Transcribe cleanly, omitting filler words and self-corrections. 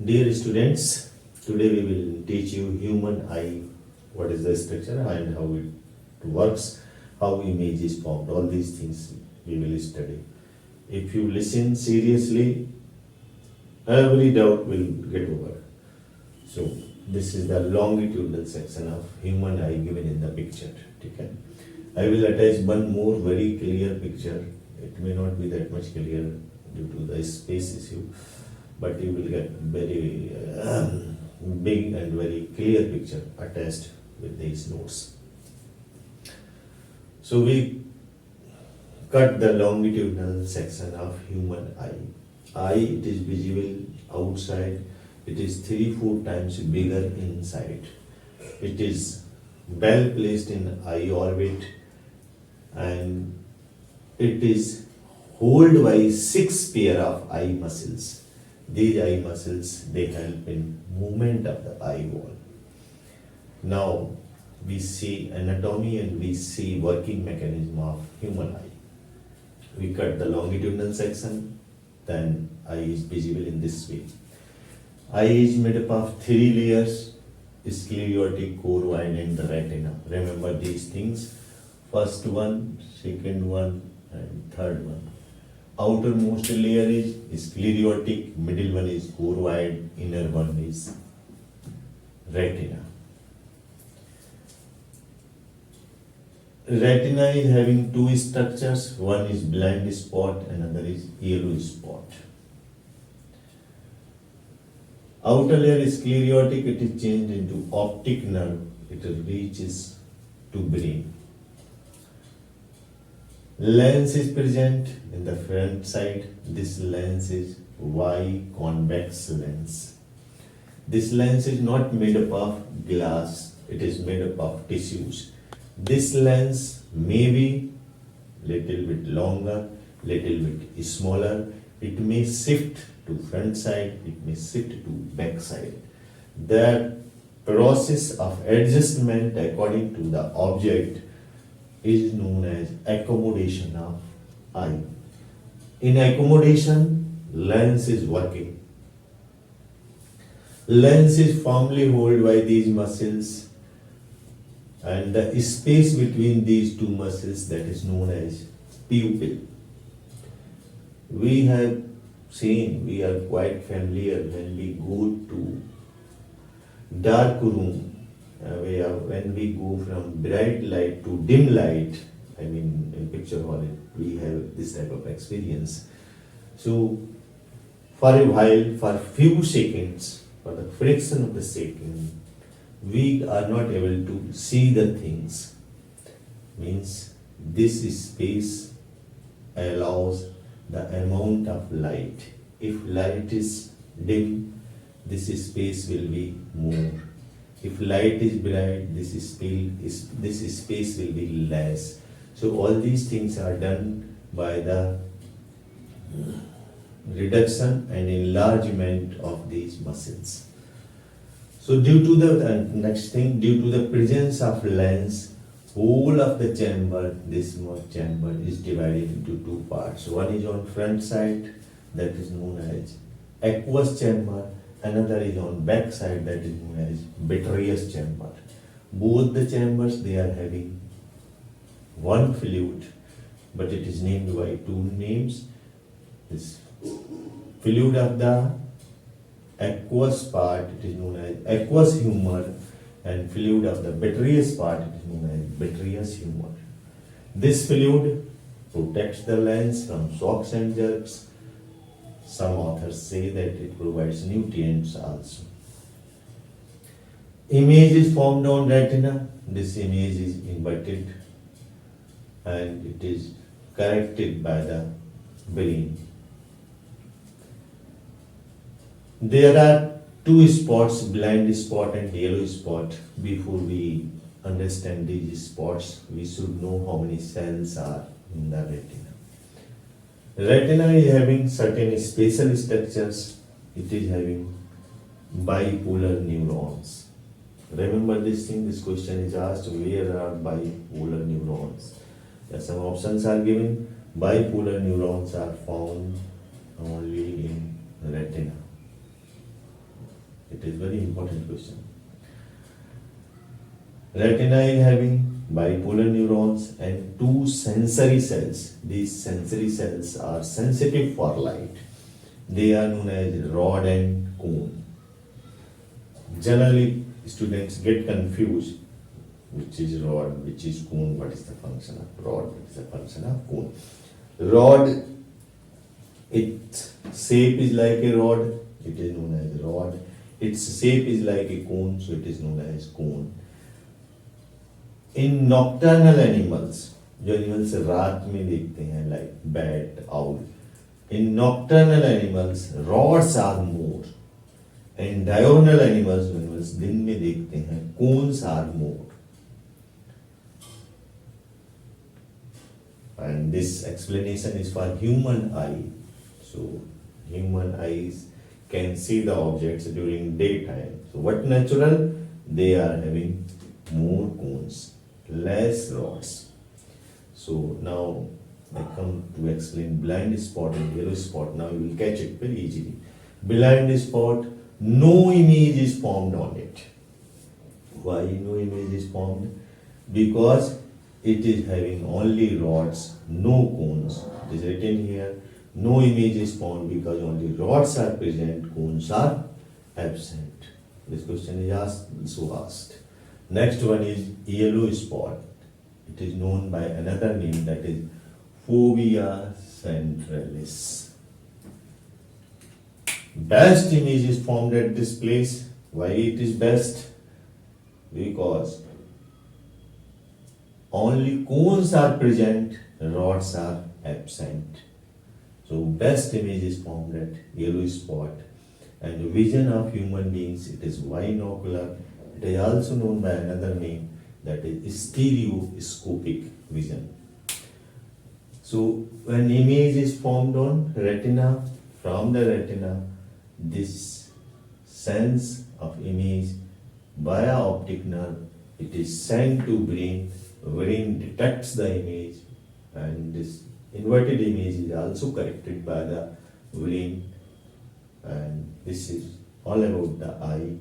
Dear students, today we will teach you human eye, what is the structure and how it works, how image is formed, all these things we will study. If you listen seriously, every doubt will get over. So, this is the longitudinal section of human eye given in the picture. Okay? I will attach one more very clear picture. It may not be that much clear due to the space issue, but you will get very big and very clear picture attached with these notes. So we cut the longitudinal section of human eye. Eye, it is visible outside, it is 3-4 times bigger inside. It is well placed in eye orbit and it is held by 6 pair of eye muscles. These eye muscles, they help in movement of the eye wall. Now we see anatomy and we see working mechanism of human eye. We cut the longitudinal section, then eye is visible in this way. Eye is made up of 3 layers: sclerotic, choroid and the retina. Remember these things: first one, second one and third one. Outermost layer is sclerotic, middle one is choroid, inner one is retina. Retina is having 2 structures, one is blind spot, another is yellow spot. Outer layer is sclerotic, it is changed into optic nerve, it reaches to brain. Lens is present in the front side. This lens is Y convex lens. This lens is not made up of glass, it is made up of tissues. This lens may be little bit longer, little bit smaller. It may shift to front side, it may shift to back side. The process of adjustment according to the object is known as accommodation of eye. In accommodation, lens is working. Lens is firmly held by these muscles and the space between these 2 muscles, that is known as pupil. We have seen, we are quite familiar when we go to dark room, when we go from bright light to dim light. I mean, in picture hall, we have this type of experience. So, for a while, for few seconds, for the fraction of the second, we are not able to see the things. Means this space allows the amount of light. If light is dim, this space will be more. If light is bright, this space will be less. So all these things are done by the reduction and enlargement of these muscles. So due to the due to the presence of lens, whole of the chamber, this chamber is divided into 2 parts. One is on front side, that is known as aqueous chamber. Another is on back side, that is known as vitreous chamber. Both the chambers, they are having one fluid, but it is named by 2 names. This fluid of the aqueous part, it is known as aqueous humor, and fluid of the vitreous part, it is known as vitreous humor. This fluid protects the lens from shocks and jerks. Some authors say that it provides nutrients also. Image is formed on retina. This image is inverted and it is corrected by the brain. There are 2 spots, blind spot and yellow spot. Before we understand these spots, we should know how many cells are in the retina. Retina is having certain special structures. It is having bipolar neurons. Remember this thing, this question is asked, where are bipolar neurons? There some options are given. Bipolar neurons are found only in retina. It is very important question. Retina is having bipolar neurons and two sensory cells. These sensory cells are sensitive for light. They are known as rod and cone. Generally, students get confused which is rod, which is cone, what is the function of rod, what is the function of cone. Rod, its shape is like a rod, it is known as rod. Its shape is like a cone, so it is known as cone. In nocturnal animals, जो animals रात में देखते हैं, like bat, owl, in nocturnal animals, rods are more. And diurnal animals, जो animals दिन में देखते हैं, cones are more. And this explanation is for human eye. So human eyes can see the objects during daytime. So what natural? They are having more cones, less rods. So now I come to explain blind spot and yellow spot. Now you will catch it very easily. Blind spot, no image is formed on it. Why no image is formed? Because it is having only rods, no cones. It is written here, no image is formed because only rods are present, cones are absent. This question is also asked. Next one is yellow spot. It is known by another name, that is fovea centralis. Best image is formed at this place. Why it is best? Because only cones are present, rods are absent. So best image is formed at yellow spot. And the vision of human beings, it is binocular. It is also known by another name, that is stereoscopic vision. So when image is formed on retina, from the retina, this sense of image via optic nerve, it is sent to brain. Brain detects the image, and this inverted image is also corrected by the brain. And this is all about the eye.